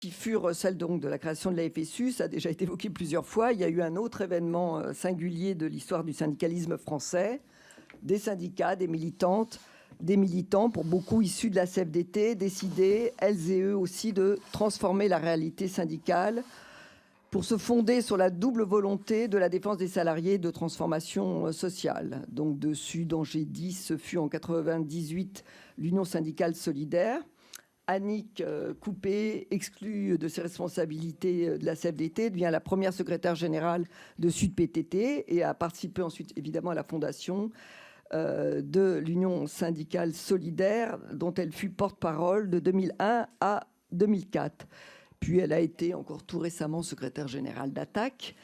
qui furent celles donc de la création de la FSU, ça a déjà été évoqué plusieurs fois. Il y a eu un autre événement singulier de l'histoire du syndicalisme français, des syndicats, des militantes, des militants, pour beaucoup issus de la CFDT, décidaient, elles et eux aussi, de transformer la réalité syndicale pour se fonder sur la double volonté de la défense des salariés de transformation sociale. Donc dessus, dont j'ai dit, ce fut en 98 l'Union syndicale solidaire. Annick Coupé, exclue de ses responsabilités de la CFDT, devient la première secrétaire générale de Sud PTT et a participé ensuite évidemment à la fondation de l'Union syndicale solidaire, dont elle fut porte-parole de 2001 à 2004. Puis elle a été encore tout récemment secrétaire générale d'Attaque.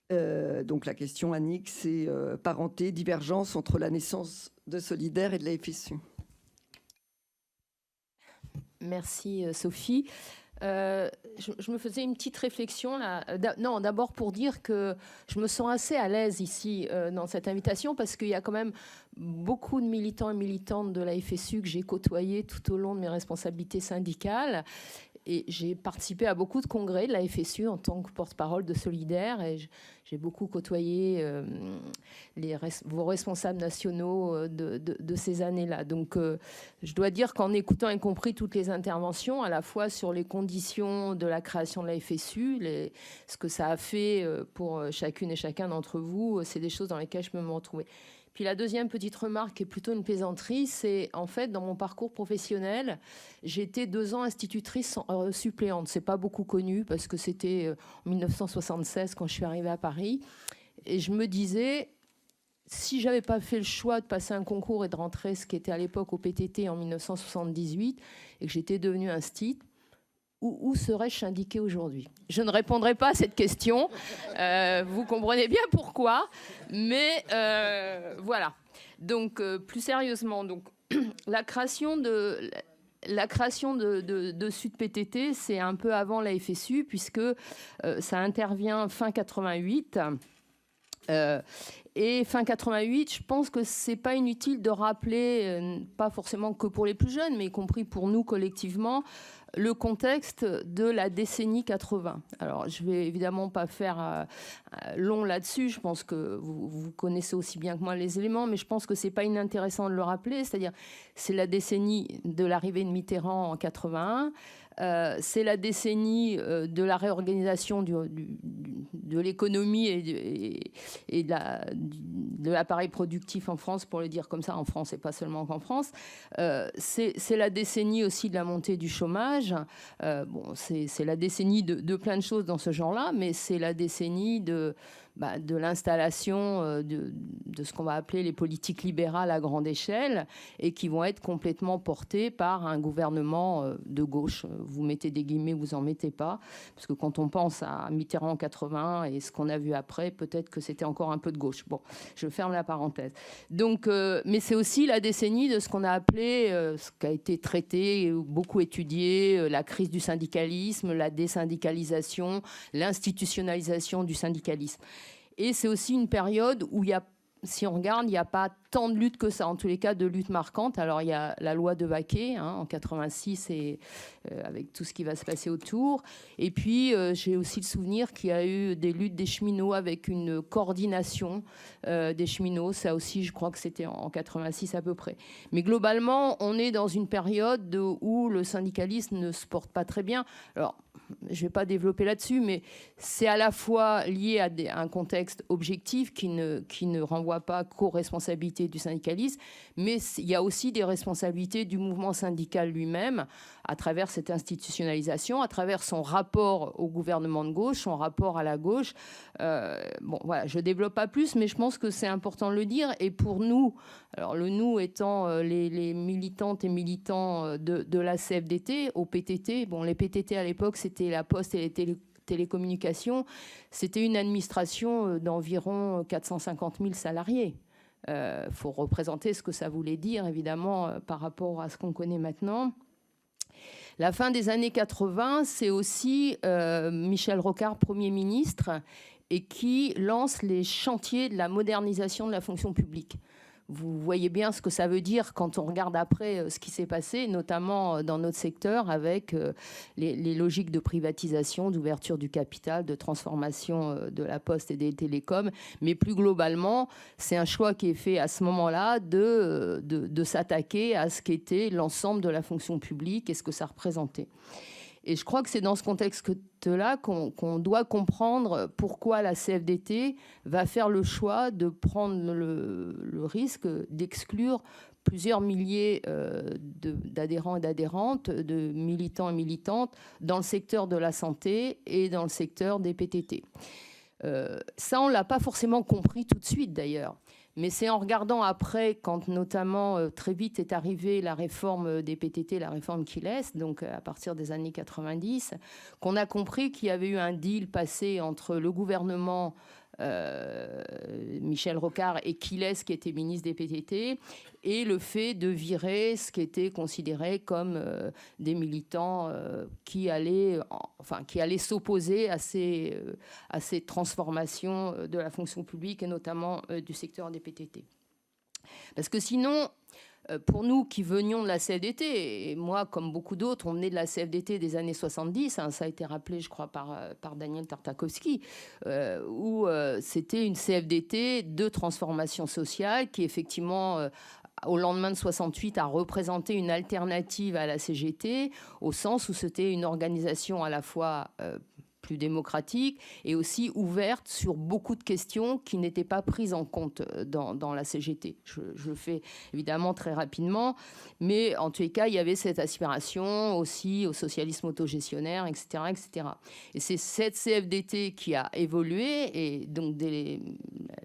Donc la question, Annick, c'est parenté, divergence entre la naissance de Solidaire et de la FSU. Merci Sophie. Je me faisais une petite réflexion là. Non, d'abord pour dire que je me sens assez à l'aise ici dans cette invitation parce qu'il y a quand même beaucoup de militants et militantes de la FSU que j'ai côtoyés tout au long de mes responsabilités syndicales. Et j'ai participé à beaucoup de congrès de la FSU en tant que porte-parole de Solidaire et j'ai beaucoup côtoyé vos responsables nationaux de ces années-là. Donc je dois dire qu'en écoutant y compris toutes les interventions, à la fois sur les conditions de la création de la FSU, ce que ça a fait pour chacune et chacun d'entre vous, c'est des choses dans lesquelles je peux me retrouver. Puis la deuxième petite remarque, qui est plutôt une plaisanterie, c'est en fait dans mon parcours professionnel, j'ai été 2 ans institutrice suppléante. C'est pas beaucoup connu parce que c'était en 1976 quand je suis arrivée à Paris. Et je me disais, si j'avais pas fait le choix de passer un concours et de rentrer, ce qui était à l'époque au PTT en 1978, et que j'étais devenue instit, où serais-je syndiquée aujourd'hui? Je ne répondrai pas à cette question. Vous comprenez bien pourquoi. Mais voilà. Donc, plus sérieusement, donc, la création de Sud PTT, c'est un peu avant la FSU, puisque ça intervient fin 88. Et fin 88, je pense que c'est pas inutile de rappeler, pas forcément que pour les plus jeunes, mais y compris pour nous collectivement, le contexte de la décennie 80. Alors, je vais évidemment pas faire long là-dessus. Je pense que vous connaissez aussi bien que moi les éléments, mais je pense que c'est pas inintéressant de le rappeler. C'est-à-dire, c'est la décennie de l'arrivée de Mitterrand en 81. C'est la décennie de la réorganisation de l'économie et de l'appareil productif en France, pour le dire comme ça, en France et pas seulement qu'en France. C'est la décennie aussi de la montée du chômage. C'est la décennie de plein de choses dans ce genre-là, mais c'est la décennie de l'installation de ce qu'on va appeler les politiques libérales à grande échelle et qui vont être complètement portées par un gouvernement de gauche. Vous mettez des guillemets, vous en mettez pas, parce que quand on pense à Mitterrand en 80 et ce qu'on a vu après, peut-être que c'était encore un peu de gauche. Bon, je ferme la parenthèse. Donc, mais c'est aussi la décennie de ce qu'on a appelé, ce qui a été traité, beaucoup étudié, la crise du syndicalisme, la désyndicalisation, l'institutionnalisation du syndicalisme. Et c'est aussi une période où il y a, si on regarde, il n'y a pas tant de luttes que ça, en tous les cas de luttes marquantes. Alors il y a la loi de Vaquet en 86 et avec tout ce qui va se passer autour. Et puis j'ai aussi le souvenir qu'il y a eu des luttes des cheminots avec une coordination des cheminots. Ça aussi, je crois que c'était en 86 à peu près. Mais globalement, on est dans une période où le syndicalisme ne se porte pas très bien. Alors, je ne vais pas développer là-dessus, mais c'est à la fois lié à un contexte objectif qui ne renvoie pas qu'aux responsabilités du syndicalisme, mais il y a aussi des responsabilités du mouvement syndical lui-même à travers cette institutionnalisation, à travers son rapport au gouvernement de gauche, son rapport à la gauche. Bon, voilà, je ne développe pas plus, mais je pense que c'est important de le dire. Et pour nous, alors le nous étant les militantes et militants de la CFDT, au PTT, bon, les PTT à l'époque, c'était la Poste et les télécommunications, c'était une administration d'environ 450 000 salariés. Faut représenter ce que ça voulait dire, évidemment, par rapport à ce qu'on connaît maintenant. La fin des années 80, c'est aussi Michel Rocard, Premier ministre, et qui lance les chantiers de la modernisation de la fonction publique. vous voyez bien ce que ça veut dire quand on regarde après ce qui s'est passé, notamment dans notre secteur avec les logiques de privatisation, d'ouverture du capital, de transformation de la poste et des télécoms. Mais plus globalement, c'est un choix qui est fait à ce moment-là de s'attaquer à ce qu'était l'ensemble de la fonction publique et ce que ça représentait. Et je crois que c'est dans ce contexte-là qu'on doit comprendre pourquoi la CFDT va faire le choix de prendre le risque d'exclure plusieurs milliers d'adhérents et d'adhérentes, de militants et militantes dans le secteur de la santé et dans le secteur des PTT. Ça, on ne l'a pas forcément compris tout de suite d'ailleurs. Mais c'est en regardant après, quand notamment très vite est arrivée la réforme des PTT, la réforme Kiles, donc à partir des années 90, qu'on a compris qu'il y avait eu un deal passé entre le gouvernement Michel Rocard et Kiles, qui était ministre des PTT, et le fait de virer ce qui était considéré comme des militants qui allaient s'opposer à ces transformations de la fonction publique et notamment du secteur des PTT. Parce que sinon, pour nous qui venions de la CFDT, et moi comme beaucoup d'autres, on venait de la CFDT des années 70, hein, ça a été rappelé je crois par Daniel Tartakovsky, où c'était une CFDT de transformation sociale qui effectivement au lendemain de 68 a représenté une alternative à la CGT, au sens où c'était une organisation à la fois plus démocratique et aussi ouverte sur beaucoup de questions qui n'étaient pas prises en compte dans la CGT. Je le fais évidemment très rapidement, mais en tous les cas, il y avait cette aspiration aussi au socialisme autogestionnaire, etc., etc. Et c'est cette CFDT qui a évolué, et donc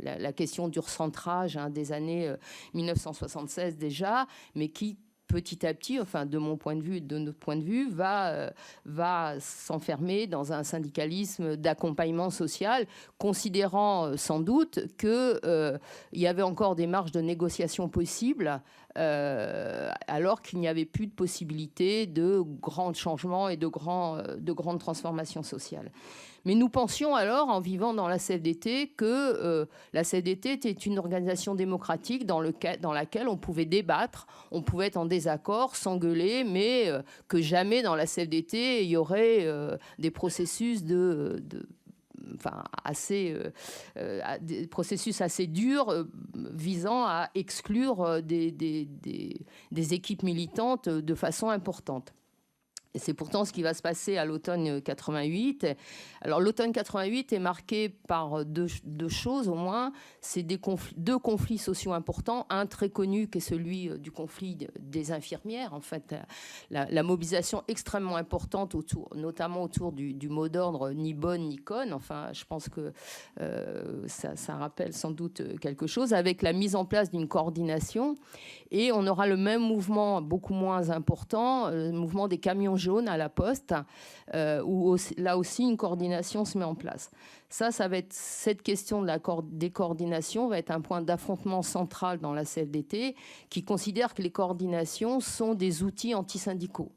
la question du recentrage des années 1976 déjà, mais qui petit à petit, enfin de mon point de vue, de notre point de vue, va s'enfermer dans un syndicalisme d'accompagnement social, considérant sans doute qu'il y avait encore des marges de négociation possibles, alors qu'il n'y avait plus de possibilité de grands changements et de grandes transformations sociales. Mais nous pensions alors, en vivant dans la CFDT, que la CFDT était une organisation démocratique dans laquelle on pouvait débattre, on pouvait être en désaccord, s'engueuler, mais que jamais dans la CFDT il y aurait des processus des processus assez durs visant à exclure des équipes militantes de façon importante. Et c'est pourtant ce qui va se passer à l'automne 88. Alors l'automne 88 est marqué par deux choses au moins. C'est deux conflits sociaux importants. Un très connu qui est celui du conflit des infirmières. En fait, la mobilisation extrêmement importante notamment autour du mot d'ordre ni bonne ni conne. Enfin, je pense que ça rappelle sans doute quelque chose, avec la mise en place d'une coordination. Et on aura le même mouvement beaucoup moins important, le mouvement des camions jaunes à la Poste, où là aussi une coordination se met en place. Ça va être, cette question de des coordinations va être un point d'affrontement central dans la CFDT, qui considère que les coordinations sont des outils antisyndicaux.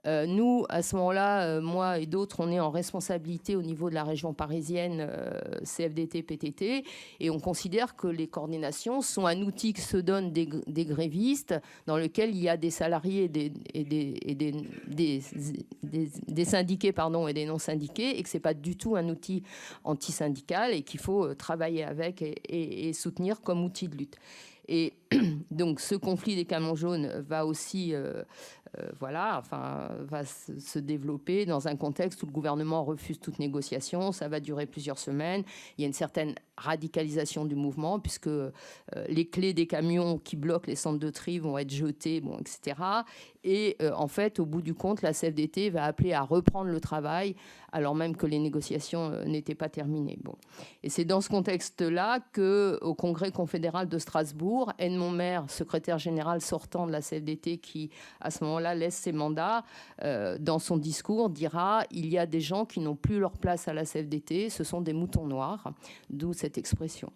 Nous, à ce moment-là, moi et d'autres, on est en responsabilité au niveau de la région parisienne, CFDT, PTT, et on considère que les coordinations sont un outil que se donnent des grévistes, dans lequel il y a des salariés et des syndiqués et des non-syndiqués, et que ce n'est pas du tout un outil antisyndical et qu'il faut travailler avec et soutenir comme outil de lutte. Et donc, ce conflit des camions jaunes va aussi va se développer dans un contexte où le gouvernement refuse toute négociation. Ça va durer plusieurs semaines. Il y a une certaine radicalisation du mouvement, puisque les clés des camions qui bloquent les centres de tri vont être jetées, etc. Et en fait, au bout du compte, la CFDT va appeler à reprendre le travail, alors même que les négociations n'étaient pas terminées. Et c'est dans ce contexte-là qu'au Congrès confédéral de Strasbourg, Edmond Maire, secrétaire général sortant de la CFDT, qui à ce moment-là laisse ses mandats, dans son discours dira « Il y a des gens qui n'ont plus leur place à la CFDT, ce sont des moutons noirs », d'où cette expression.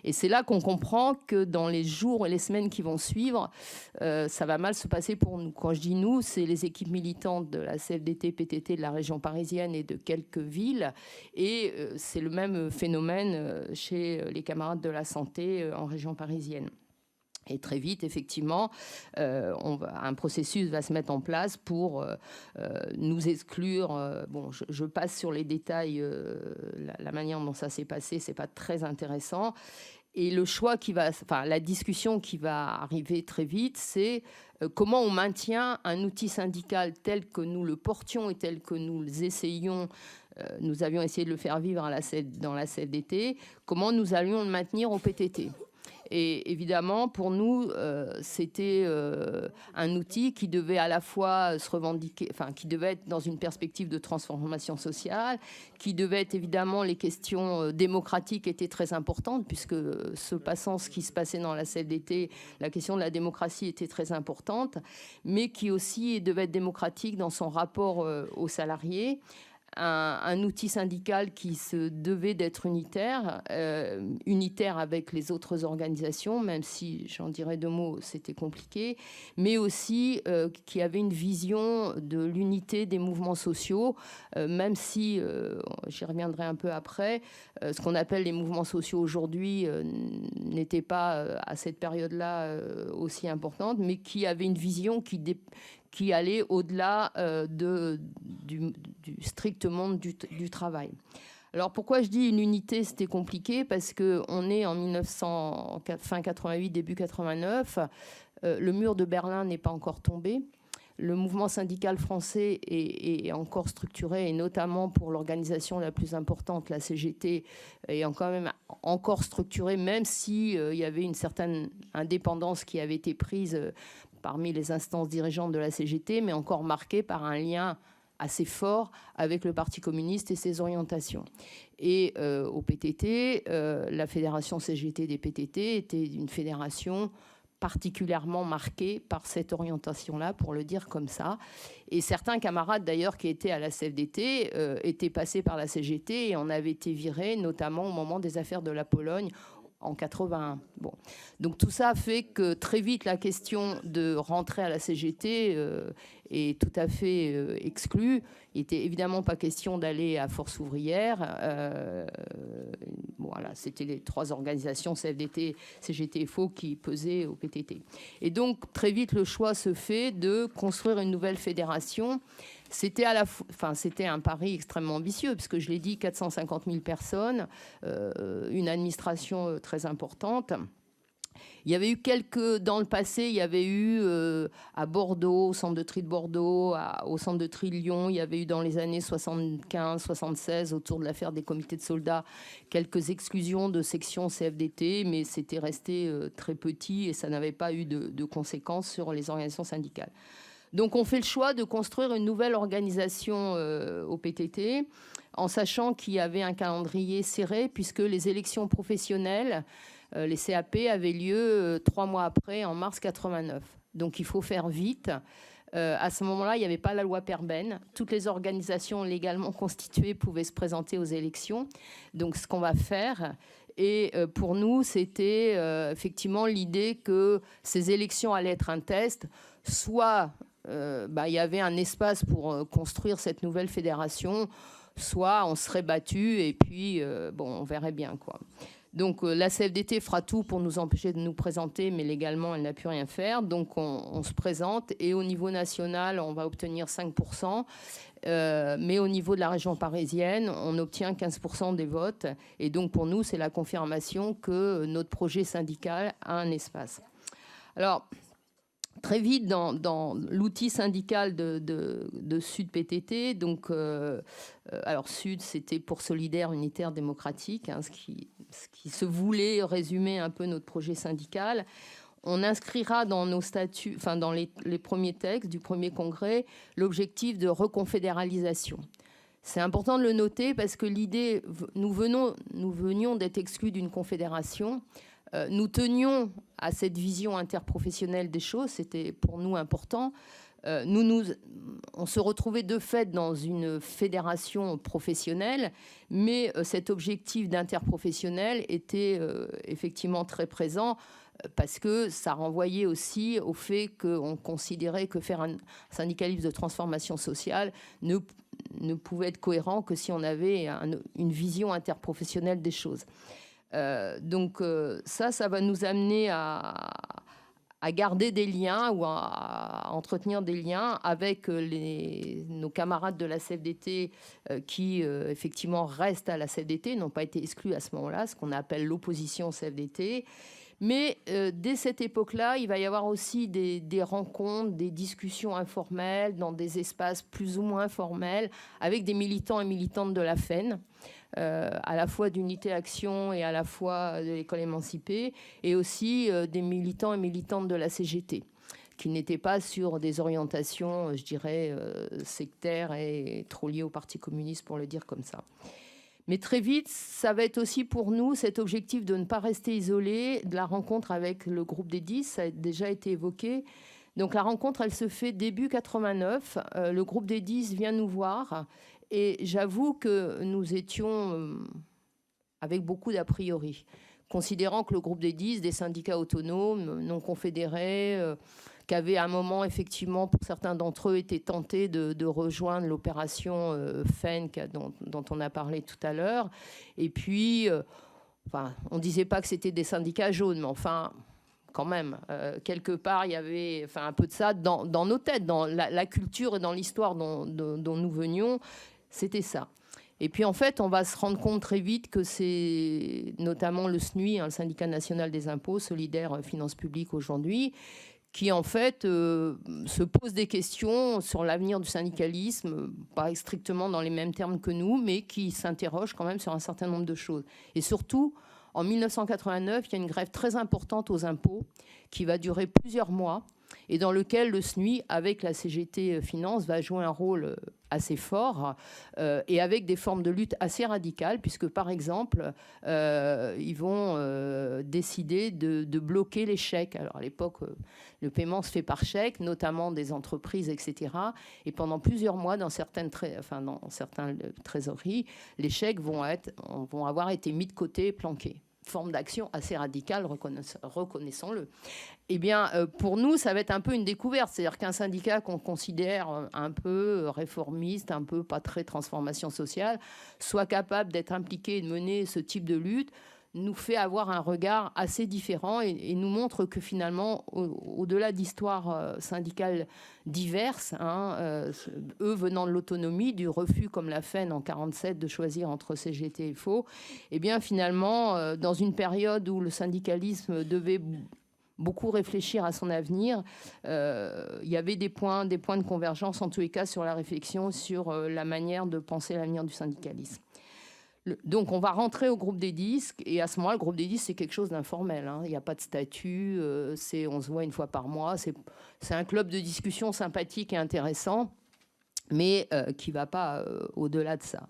Et c'est là qu'on comprend que dans les jours et les semaines qui vont suivre, ça va mal se passer pour nous. Quand je dis nous, c'est les équipes militantes de la CFDT, PTT de la région parisienne et de quelques villes. Et c'est le même phénomène chez les camarades de la santé en région parisienne. Et très vite, effectivement, un processus va se mettre en place pour nous exclure. Bon, je passe sur les détails, la manière dont ça s'est passé, c'est pas très intéressant. Et le choix la discussion qui va arriver très vite, c'est comment on maintient un outil syndical tel que nous le portions et tel que nous essayions. Nous avions essayé de le faire vivre dans la CFDT. Comment nous allions le maintenir au PTT. Et évidemment, pour nous, c'était un outil qui devait à la fois se revendiquer, qui devait être dans une perspective de transformation sociale, qui devait être évidemment, les questions démocratiques étaient très importantes, puisque ce qui se passait dans la CFDT, la question de la démocratie était très importante, mais qui aussi devait être démocratique dans son rapport aux salariés. Un outil syndical qui se devait d'être unitaire avec les autres organisations, même si, j'en dirais 2 mots, c'était compliqué, mais aussi qui avait une vision de l'unité des mouvements sociaux, même si, j'y reviendrai un peu après, ce qu'on appelle les mouvements sociaux aujourd'hui n'était pas à cette période-là aussi importante, mais qui avait une vision qui allait au-delà du strict monde du travail. Alors pourquoi je dis une unité, c'était compliqué, parce qu'on est en fin 88, début 89, le mur de Berlin n'est pas encore tombé. Le mouvement syndical français est encore structuré, et notamment pour l'organisation la plus importante, la CGT, est quand même encore structuré, même s'il y avait une certaine indépendance qui avait été prise parmi les instances dirigeantes de la CGT, mais encore marquée par un lien assez fort avec le Parti communiste et ses orientations. Et au PTT, la fédération CGT des PTT était une fédération particulièrement marquée par cette orientation-là, pour le dire comme ça. Et certains camarades, d'ailleurs, qui étaient à la CFDT, étaient passés par la CGT et en avaient été virés, notamment au moment des affaires de la Pologne, en 81. Bon. Donc tout ça fait que très vite la question de rentrer à la CGT est tout à fait exclue. Il n'était évidemment pas question d'aller à Force ouvrière. Voilà, c'était les 3 organisations CFDT, CGT et FO qui pesaient au PTT. Et donc très vite le choix se fait de construire une nouvelle fédération. C'était un pari extrêmement ambitieux, puisque je l'ai dit, 450 000 personnes, une administration très importante. Il y avait eu dans le passé, il y avait eu à Bordeaux, au centre de tri de Bordeaux, au centre de tri de Lyon, il y avait eu dans les années 75-76, autour de l'affaire des comités de soldats, quelques exclusions de sections CFDT, mais c'était resté très petit et ça n'avait pas eu de conséquences sur les organisations syndicales. Donc on fait le choix de construire une nouvelle organisation au PTT, en sachant qu'il y avait un calendrier serré, puisque les élections professionnelles, les CAP, avaient lieu 3 mois après, en mars 89. Donc il faut faire vite. À ce moment-là, il n'y avait pas la loi Perben. Toutes les organisations légalement constituées pouvaient se présenter aux élections. Donc ce qu'on va faire... Et pour nous, c'était effectivement l'idée que ces élections allaient être un test, soit... il y avait un espace pour construire cette nouvelle fédération, soit on serait battu et puis on verrait bien, quoi. Donc la CFDT fera tout pour nous empêcher de nous présenter, mais légalement elle n'a pu rien faire. Donc on se présente et au niveau national on va obtenir 5%, mais au niveau de la région parisienne on obtient 15% des votes. Et donc pour nous c'est la confirmation que notre projet syndical a un espace. Alors très vite dans l'outil syndical de Sud PTT, donc alors Sud c'était pour solidaire, unitaire, démocratique, ce qui se voulait résumer un peu notre projet syndical. On inscrira dans nos statuts, dans les premiers textes du premier congrès, l'objectif de reconfédéralisation. C'est important de le noter parce que l'idée, nous venions d'être exclus d'une confédération. Nous tenions à cette vision interprofessionnelle des choses, c'était pour nous important. On se retrouvait de fait dans une fédération professionnelle, mais cet objectif d'interprofessionnel était effectivement très présent parce que ça renvoyait aussi au fait qu'on considérait que faire un syndicalisme de transformation sociale ne pouvait être cohérent que si on avait une vision interprofessionnelle des choses. Donc ça va nous amener à à garder des liens ou à entretenir des liens avec nos camarades de la CFDT qui, effectivement, restent à la CFDT, n'ont pas été exclus à ce moment-là, ce qu'on appelle l'opposition CFDT. Mais dès cette époque-là, il va y avoir aussi des rencontres, des discussions informelles dans des espaces plus ou moins formels avec des militants et militantes de la FEN, à la fois d'Unité Action et à la fois de l'École émancipée, et aussi des militants et militantes de la CGT, qui n'étaient pas sur des orientations, je dirais, sectaires et trop liées au Parti communiste, pour le dire comme ça. Mais très vite, ça va être aussi pour nous cet objectif de ne pas rester isolé, de la rencontre avec le groupe des 10, ça a déjà été évoqué. Donc la rencontre, elle se fait début 89. Le groupe des 10 vient nous voir et j'avoue que nous étions avec beaucoup d'a priori, considérant que le groupe des 10, des syndicats autonomes, non confédérés, qu'avaient à un moment, effectivement, pour certains d'entre eux, été tentés de rejoindre l'opération FEN dont on a parlé tout à l'heure. Et puis, on ne disait pas que c'était des syndicats jaunes, mais enfin, quand même, quelque part, il y avait un peu de ça dans nos têtes, dans la culture et dans l'histoire dont nous venions, c'était ça. Et puis, en fait, on va se rendre compte très vite que c'est notamment le SNUI, le Syndicat national des impôts, solidaire finances publiques aujourd'hui, qui en fait se pose des questions sur l'avenir du syndicalisme, pas strictement dans les mêmes termes que nous, mais qui s'interroge quand même sur un certain nombre de choses. Et surtout, en 1989, il y a une grève très importante aux impôts qui va durer plusieurs mois et dans lequel le SNUI, avec la CGT Finance, va jouer un rôle assez fort et avec des formes de lutte assez radicales, puisque par exemple, ils vont décider de bloquer les chèques. Alors à l'époque, le paiement se fait par chèque, notamment des entreprises, etc. Et pendant plusieurs mois, dans certaines trésoreries, les chèques vont avoir été mis de côté, planqués. Forme d'action assez radicale, reconnaissons-le. Eh bien, pour nous, ça va être un peu une découverte. C'est-à-dire qu'un syndicat qu'on considère un peu réformiste, un peu pas très transformation sociale, soit capable d'être impliqué et de mener ce type de lutte, nous fait avoir un regard assez différent et nous montre que finalement, au-delà d'histoires syndicales diverses, eux venant de l'autonomie, du refus comme la FEN en 1947 de choisir entre CGT et FO, eh bien finalement, dans une période où le syndicalisme devait beaucoup réfléchir à son avenir, il y avait des points de convergence en tous les cas sur la réflexion sur la manière de penser l'avenir du syndicalisme. Donc, on va rentrer au groupe des 10 et à ce moment-là, le groupe des 10, c'est quelque chose d'informel. Il n'y a pas de statut, on se voit une fois par mois. C'est un club de discussion sympathique et intéressant, mais qui ne va pas au-delà de ça.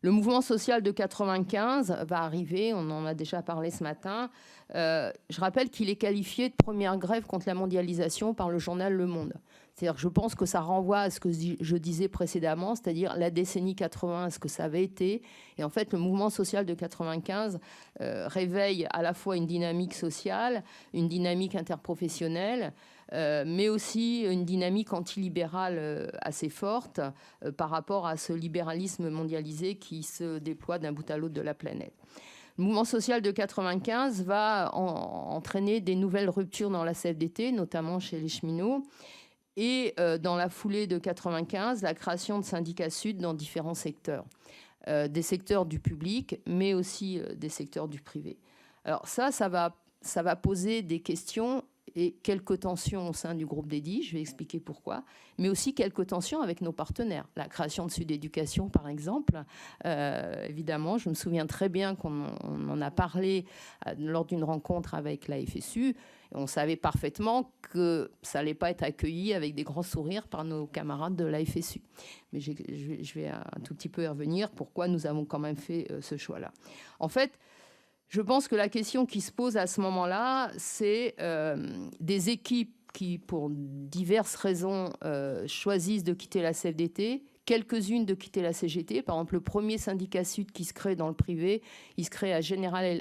Le mouvement social de 95 va arriver, on en a déjà parlé ce matin. Je rappelle qu'il est qualifié de première grève contre la mondialisation par le journal Le Monde. C'est-à-dire que je pense que ça renvoie à ce que je disais précédemment, c'est-à-dire la décennie 80, ce que ça avait été. Et en fait, le mouvement social de 95 réveille à la fois une dynamique sociale, une dynamique interprofessionnelle, mais aussi une dynamique antilibérale assez forte par rapport à ce libéralisme mondialisé qui se déploie d'un bout à l'autre de la planète. Le mouvement social de 95 va entraîner des nouvelles ruptures dans la CFDT, notamment chez les cheminots. Et dans la foulée de 95, la création de syndicats sud dans différents secteurs. Des secteurs du public, mais aussi des secteurs du privé. Alors ça va poser des questions et quelques tensions au sein du groupe des 10, je vais expliquer pourquoi, mais aussi quelques tensions avec nos partenaires. La création de Sud Éducation, par exemple, évidemment, je me souviens très bien qu'on en a parlé lors d'une rencontre avec la FSU. On savait parfaitement que ça n'allait pas être accueilli avec des grands sourires par nos camarades de la FSU. Mais je vais un tout petit peu y revenir, pourquoi nous avons quand même fait ce choix-là. En fait, je pense que la question qui se pose à ce moment-là, c'est des équipes qui, pour diverses raisons, choisissent de quitter la CFDT, quelques-unes de quitter la CGT. Par exemple, le premier syndicat sud qui se crée dans le privé, il se crée à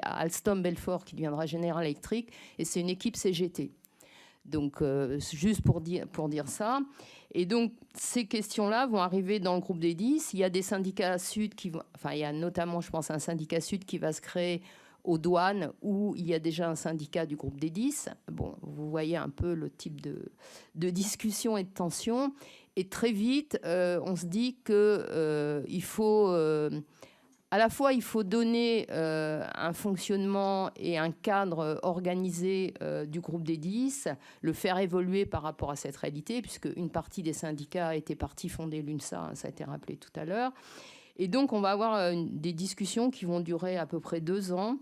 Alstom Belfort, qui deviendra General Electric, et c'est une équipe CGT. Donc, juste pour dire ça. Et donc, ces questions-là vont arriver dans le groupe des 10. Il y a des syndicats sud qui vont... Enfin, il y a notamment, je pense, un syndicat sud qui va se créer aux douanes, où il y a déjà un syndicat du groupe des 10. Bon, vous voyez un peu le type de discussion et de tension. Et très vite, on se dit qu'il faut... à la fois, il faut donner un fonctionnement et un cadre organisé du groupe des 10, le faire évoluer par rapport à cette réalité, puisque une partie des syndicats était partie fonder l'UNSA, ça a été rappelé tout à l'heure. Et donc, on va avoir des discussions qui vont durer à peu près 2 ans,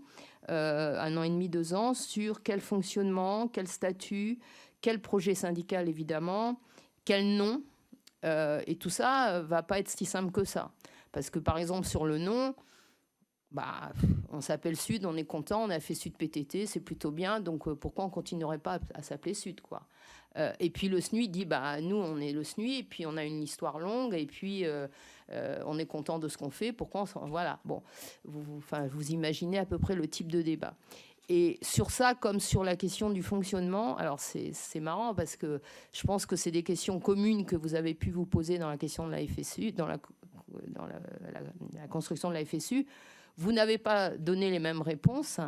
1 an et demi, 2 ans, sur quel fonctionnement, quel statut, quel projet syndical, évidemment, quel nom. Et tout ça ne va pas être si simple que ça. Parce que, par exemple, sur le nom, bah, on s'appelle Sud, on est content, on a fait Sud PTT, c'est plutôt bien, donc pourquoi on ne continuerait pas à s'appeler Sud, quoi. Et puis le SNUI dit, bah, nous, on est le SNUI, et puis on a une histoire longue, et puis on est content de ce qu'on fait, pourquoi voilà, bon, vous imaginez à peu près le type de débat. Et sur ça, comme sur la question du fonctionnement, alors c'est marrant parce que je pense que c'est des questions communes que vous avez pu vous poser dans la question de la FSU, dans la construction de la FSU. Vous n'avez pas donné les mêmes réponses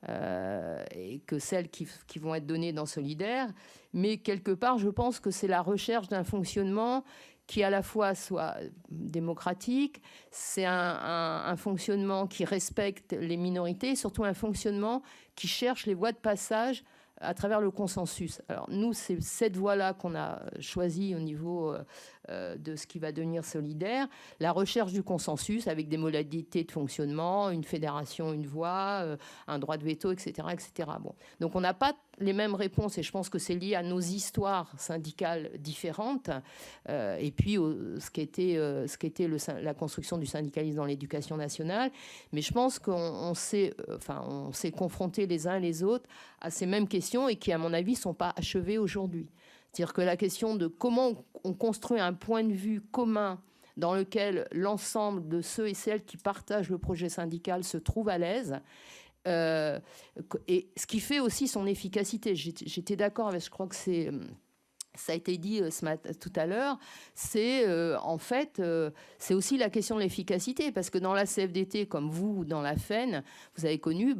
que celles qui vont être données dans Solidaire, mais quelque part, je pense que c'est la recherche d'un fonctionnement qui à la fois soit démocratique, c'est un fonctionnement qui respecte les minorités, et surtout un fonctionnement qui cherche les voies de passage à travers le consensus. Alors nous, c'est cette voie-là qu'on a choisie au niveau de ce qui va devenir Solidaire, la recherche du consensus avec des modalités de fonctionnement, une fédération, une voix, un droit de veto, etc. etc. Bon. Donc on n'a pas les mêmes réponses et je pense que c'est lié à nos histoires syndicales différentes et puis ce qu'était la construction du syndicalisme dans l'éducation nationale. Mais je pense qu'on s'est confrontés les uns et les autres à ces mêmes questions et qui, à mon avis, ne sont pas achevées aujourd'hui. C'est-à-dire que la question de comment on construit un point de vue commun dans lequel l'ensemble de ceux et celles qui partagent le projet syndical se trouvent à l'aise, et ce qui fait aussi son efficacité. J'étais d'accord avec, je crois que ça a été dit tout à l'heure, c'est en fait, c'est aussi la question de l'efficacité, parce que dans la CFDT, comme vous, dans la FEN, vous avez connu,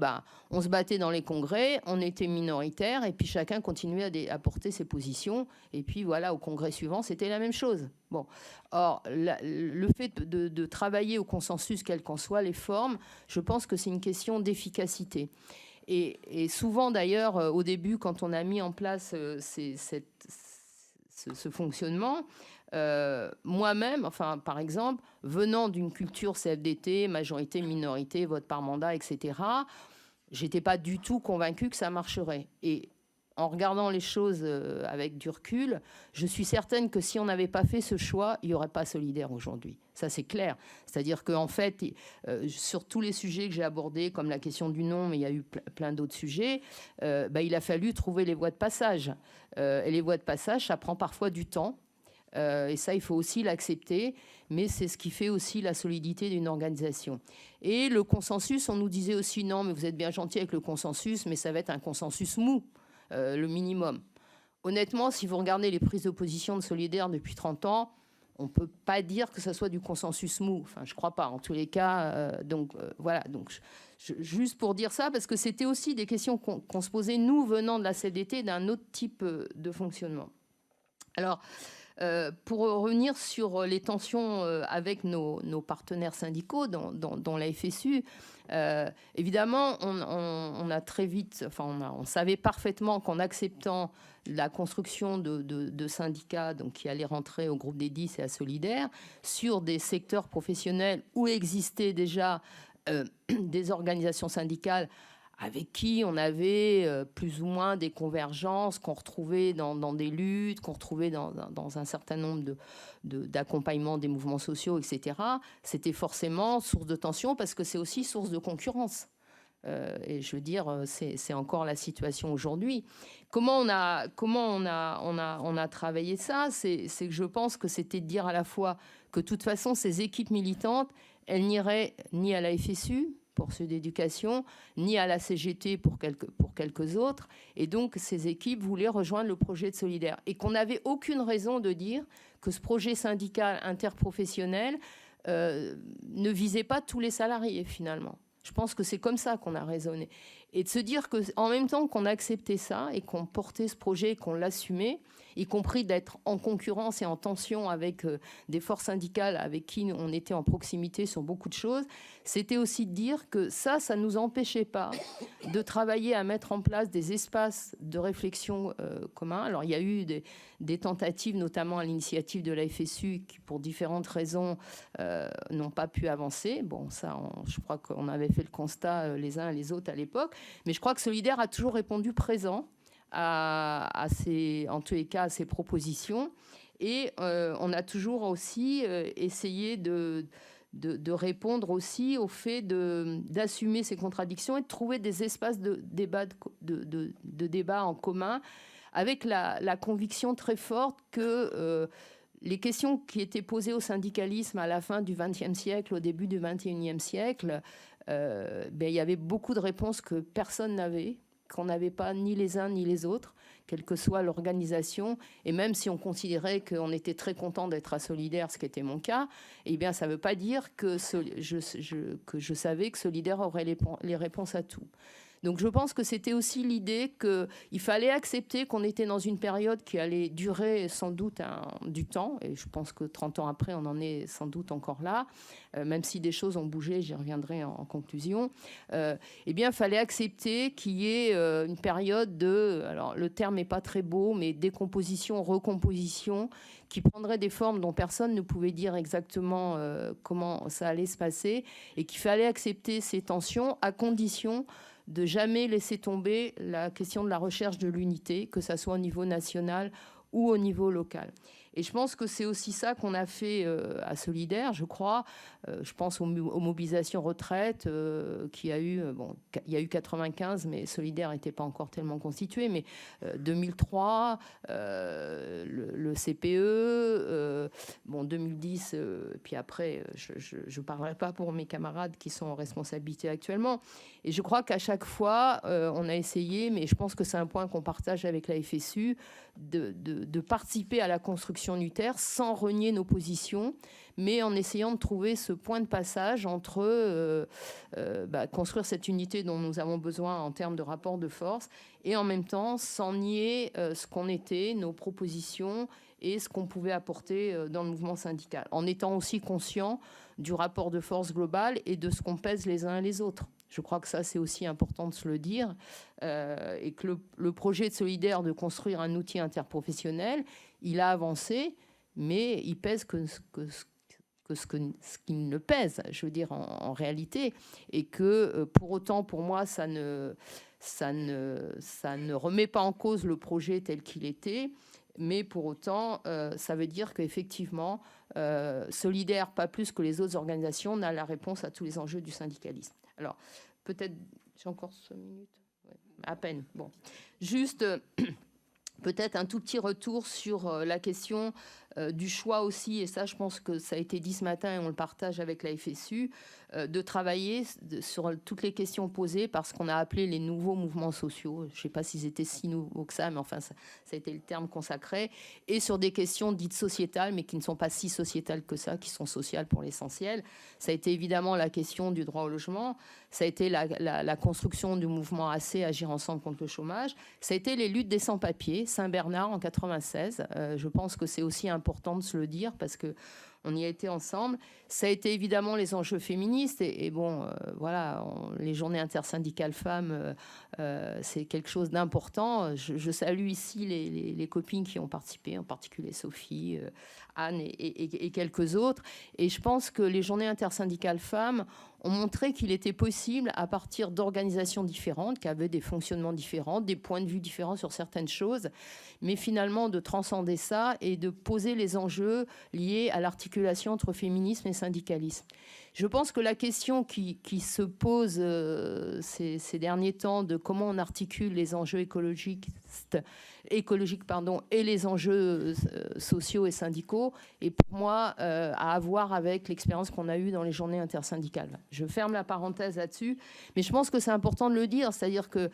on se battait dans les congrès, on était minoritaire, et puis chacun continuait à porter ses positions, et puis voilà, au congrès suivant, c'était la même chose. Bon, or, le fait de travailler au consensus, quelles qu'en soient les formes, je pense que c'est une question d'efficacité. Et souvent, d'ailleurs, au début, quand on a mis en place ce fonctionnement, moi-même, par exemple, venant d'une culture CFDT, majorité, minorité, vote par mandat, etc., j'étais pas du tout convaincue que ça marcherait. Et en regardant les choses avec du recul, je suis certaine que si on n'avait pas fait ce choix, il n'y aurait pas Solidaire aujourd'hui. Ça, c'est clair. C'est-à-dire qu'en fait, sur tous les sujets que j'ai abordés, comme la question du nom, mais il y a eu plein d'autres sujets, il a fallu trouver les voies de passage. Et les voies de passage, ça prend parfois du temps. Et ça, il faut aussi l'accepter. Mais c'est ce qui fait aussi la solidité d'une organisation. Et le consensus, on nous disait aussi, non, mais vous êtes bien gentil avec le consensus, mais ça va être un consensus mou. Le minimum. Honnêtement, si vous regardez les prises de position de Solidaire depuis 30 ans, on ne peut pas dire que ça soit du consensus mou. Enfin, je ne crois pas. En tous les cas, voilà. Donc, juste pour dire ça, parce que c'était aussi des questions qu'on se posait, nous, venant de la CFDT, d'un autre type de fonctionnement. Alors, pour revenir sur les tensions avec nos partenaires syndicaux dans la FSU, évidemment, on a très vite, on savait parfaitement qu'en acceptant la construction de syndicats donc, qui allaient rentrer au groupe des 10 et à Solidaire, sur des secteurs professionnels où existaient déjà des organisations syndicales avec qui on avait plus ou moins des convergences qu'on retrouvait dans des luttes, qu'on retrouvait dans un certain nombre d'accompagnements des mouvements sociaux, etc. C'était forcément source de tension parce que c'est aussi source de concurrence. Et je veux dire, c'est encore la situation aujourd'hui. Comment on a travaillé ça ? C'est que je pense que c'était de dire à la fois que de toute façon, ces équipes militantes, elles n'iraient ni à la FSU, pour ceux d'éducation, ni à la CGT pour quelques autres. Et donc, ces équipes voulaient rejoindre le projet de Solidaire. Et qu'on n'avait aucune raison de dire que ce projet syndical interprofessionnel ne visait pas tous les salariés, finalement. Je pense que c'est comme ça qu'on a raisonné. Et de se dire qu'en même temps qu'on acceptait ça et qu'on portait ce projet et qu'on l'assumait, y compris d'être en concurrence et en tension avec des forces syndicales avec qui on était en proximité sur beaucoup de choses, c'était aussi de dire que ça ne nous empêchait pas de travailler à mettre en place des espaces de réflexion communs. Alors, il y a eu des tentatives, notamment à l'initiative de la FSU, qui, pour différentes raisons, n'ont pas pu avancer. Bon, ça, je crois qu'on avait fait le constat les uns et les autres à l'époque. Mais je crois que Solidaire a toujours répondu présent à en tous les cas, à ces propositions. Et on a toujours aussi essayé de répondre aussi au fait d'assumer ces contradictions et de trouver des espaces de débat en commun, avec la conviction très forte que les questions qui étaient posées au syndicalisme à la fin du XXe siècle, au début du XXIe siècle, il y avait beaucoup de réponses que personne n'avait, qu'on n'avait pas ni les uns ni les autres, quelle que soit l'organisation. Et même si on considérait qu'on était très content d'être à Solidaire, ce qui était mon cas, eh bien, ça ne veut pas dire que je savais que Solidaire aurait les réponses à tout. Donc je pense que c'était aussi l'idée qu'il fallait accepter qu'on était dans une période qui allait durer sans doute du temps, et je pense que 30 ans après, on en est sans doute encore là, même si des choses ont bougé, j'y reviendrai en conclusion. Eh bien, il fallait accepter qu'il y ait une période alors le terme n'est pas très beau, mais décomposition, recomposition, qui prendrait des formes dont personne ne pouvait dire exactement comment ça allait se passer, et qu'il fallait accepter ces tensions à condition de jamais laisser tomber la question de la recherche de l'unité, que ça soit au niveau national ou au niveau local. Et je pense que c'est aussi ça qu'on a fait à Solidaire, je crois. Je pense aux mobilisations retraite qu'il y a eu. Bon, il y a eu 95, mais Solidaire n'était pas encore tellement constitué. Mais 2003, le CPE, 2010, puis après, je ne parlerai pas pour mes camarades qui sont en responsabilité actuellement. Et je crois qu'à chaque fois, on a essayé, mais je pense que c'est un point qu'on partage avec la FSU, de participer à la construction unitaire sans renier nos positions, mais en essayant de trouver ce point de passage entre construire cette unité dont nous avons besoin en termes de rapport de force, et en même temps sans nier ce qu'on était, nos propositions et ce qu'on pouvait apporter dans le mouvement syndical, en étant aussi conscient du rapport de force global et de ce qu'on pèse les uns et les autres. Je crois que ça, c'est aussi important de se le dire, et que le projet de Solidaire de construire un outil interprofessionnel, il a avancé, mais il pèse que ce qu'il ne pèse, je veux dire, en réalité, et que pour autant, pour moi, ça ne remet pas en cause le projet tel qu'il était, mais pour autant, ça veut dire qu'effectivement, Solidaire, pas plus que les autres organisations, n'a la réponse à tous les enjeux du syndicalisme. Alors, peut-être, j'ai encore 5 minutes, ouais, à peine. Bon, juste peut-être un tout petit retour sur la question du choix aussi, et ça, je pense que ça a été dit ce matin et on le partage avec la FSU, de travailler sur toutes les questions posées par ce qu'on a appelé les nouveaux mouvements sociaux. Je ne sais pas s'ils étaient si nouveaux que ça, mais enfin, ça a été le terme consacré, et sur des questions dites sociétales, mais qui ne sont pas si sociétales que ça, qui sont sociales pour l'essentiel. Ça a été évidemment la question du droit au logement, ça a été la construction du mouvement AC, Agir ensemble contre le chômage, ça a été les luttes des sans-papiers, Saint-Bernard en 96. Je pense que c'est aussi important de se le dire parce que on y a été ensemble. Ça a été évidemment les enjeux féministes et voilà, les journées intersyndicales femmes, c'est quelque chose d'important. Je salue ici les copines qui ont participé, en particulier Sophie, Anne et quelques autres. Et je pense que les journées intersyndicales femmes ont montré qu'il était possible, à partir d'organisations différentes, qui avaient des fonctionnements différents, des points de vue différents sur certaines choses, mais finalement de transcender ça et de poser les enjeux liés à l'articulation entre féminisme et syndicalisme. Je pense que la question qui se pose ces derniers temps de comment on articule les enjeux écologiques et les enjeux sociaux et syndicaux est pour moi à avoir avec l'expérience qu'on a eue dans les journées intersyndicales. Je ferme la parenthèse là-dessus, mais je pense que c'est important de le dire, c'est-à-dire que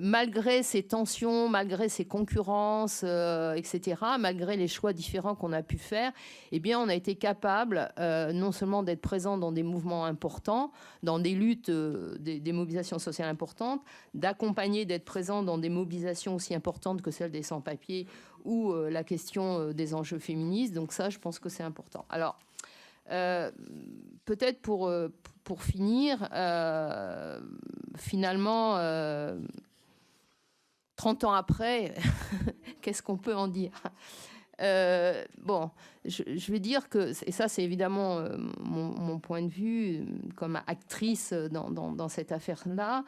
malgré ces tensions, malgré ces concurrences, etc., malgré les choix différents qu'on a pu faire, eh bien, on a été capable non seulement d'être présent dans des mouvements importants, dans des luttes, des mobilisations sociales importantes, d'accompagner, d'être présent dans des mobilisations aussi importantes que celles des sans-papiers ou la question des enjeux féministes. Donc ça, je pense que c'est important. Alors, peut-être pour finir, finalement, 30 ans après, qu'est-ce qu'on peut en dire ? Bon, je vais dire que, et ça c'est évidemment mon point de vue comme actrice dans cette affaire-là,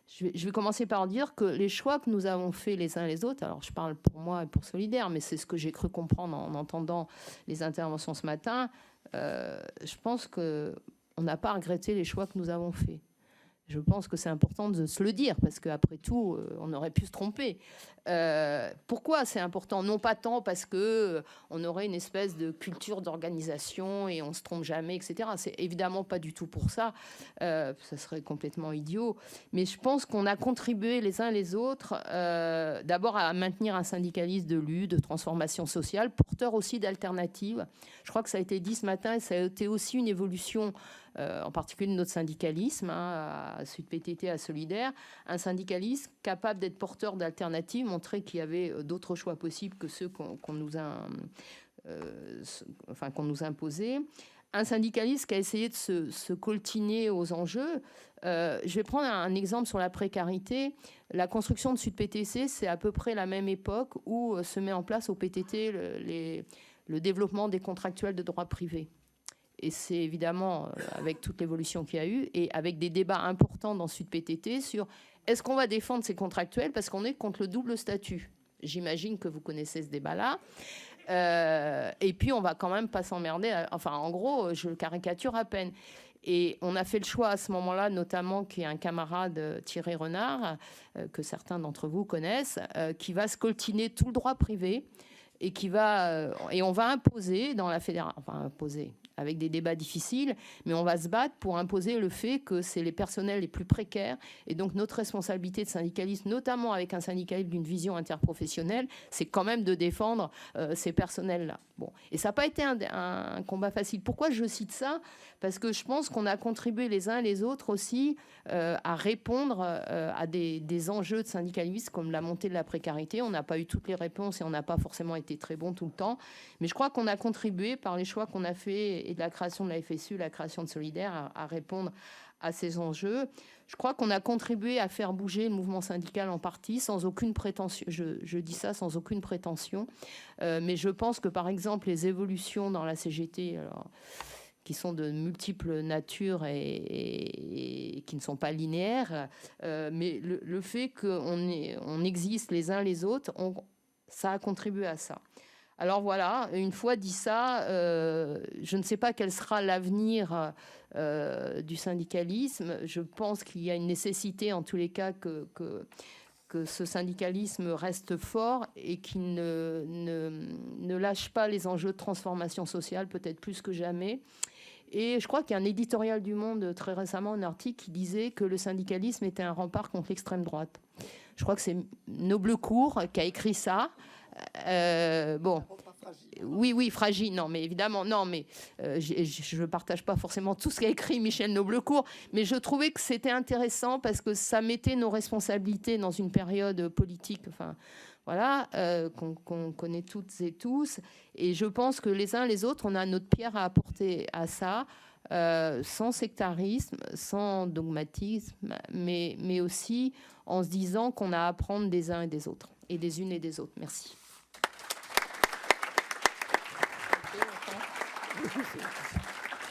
je vais commencer par dire que les choix que nous avons faits les uns les autres, alors je parle pour moi et pour Solidaire, mais c'est ce que j'ai cru comprendre en entendant les interventions ce matin, je pense qu'on n'a pas regretté les choix que nous avons faits. Je pense que c'est important de se le dire, parce qu'après tout, on aurait pu se tromper. Pourquoi c'est important ? Non pas tant parce qu'on aurait une espèce de culture d'organisation et on ne se trompe jamais, etc. C'est évidemment pas du tout pour ça. Ça serait complètement idiot. Mais je pense qu'on a contribué les uns les autres, d'abord à maintenir un syndicalisme de lutte, de transformation sociale, porteur aussi d'alternatives. Je crois que ça a été dit ce matin et ça a été aussi une évolution en particulier de notre syndicalisme, à Sud PTT, à Solidaire, un syndicalisme capable d'être porteur d'alternatives, montrer qu'il y avait d'autres choix possibles que ceux qu'on nous a imposés. Un syndicaliste qui a essayé de se coltiner aux enjeux. Je vais prendre un exemple sur la précarité. La construction de Sud PTC, c'est à peu près la même époque où se met en place au PTT le développement des contractuels de droit privé. Et c'est évidemment avec toute l'évolution qu'il y a eu et avec des débats importants dans Sud PTT sur est-ce qu'on va défendre ces contractuels parce qu'on est contre le double statut. J'imagine que vous connaissez ce débat-là. Et puis, on va quand même pas s'emmerder. Enfin, en gros, je le caricature à peine. Et on a fait le choix à ce moment-là, notamment qu'il y a un camarade, Thierry Renard, que certains d'entre vous connaissent, qui va se coltiner tout le droit privé et et on va imposer dans la fédération, enfin imposer avec des débats difficiles, mais on va se battre pour imposer le fait que c'est les personnels les plus précaires et donc notre responsabilité de syndicaliste, notamment avec un syndicaliste d'une vision interprofessionnelle, c'est quand même de défendre ces personnels-là. Bon. Et ça n'a pas été un combat facile. Pourquoi je cite ça ? Parce que je pense qu'on a contribué les uns et les autres aussi à répondre à des enjeux de syndicalisme comme la montée de la précarité. On n'a pas eu toutes les réponses et on n'a pas forcément été très bon tout le temps. Mais je crois qu'on a contribué par les choix qu'on a fait et de la création de la FSU, la création de Solidaire, à répondre à ces enjeux. Je crois qu'on a contribué à faire bouger le mouvement syndical en partie, sans aucune prétention. Je dis ça sans aucune prétention. Mais je pense que, par exemple, les évolutions dans la CGT, alors, qui sont de multiples natures et qui ne sont pas linéaires, mais le fait qu'on existe les uns les autres, ça a contribué à ça. Alors voilà, une fois dit ça, je ne sais pas quel sera l'avenir du syndicalisme. Je pense qu'il y a une nécessité, en tous les cas, que ce syndicalisme reste fort et qu'il ne lâche pas les enjeux de transformation sociale, peut-être plus que jamais. Et je crois qu'il y a un éditorial du Monde très récemment, un article qui disait que le syndicalisme était un rempart contre l'extrême droite. Je crois que c'est Noblecourt qui a écrit ça. Bon, oui, fragile. Non, mais évidemment, non, mais je ne partage pas forcément tout ce qu'a écrit Michel Noblecourt, mais je trouvais que c'était intéressant parce que ça mettait nos responsabilités dans une période politique, enfin, voilà, qu'on connaît toutes et tous. Et je pense que les uns les autres, on a notre pierre à apporter à ça, sans sectarisme, sans dogmatisme, mais aussi en se disant qu'on a à apprendre des uns et des autres, et des unes et des autres. Merci.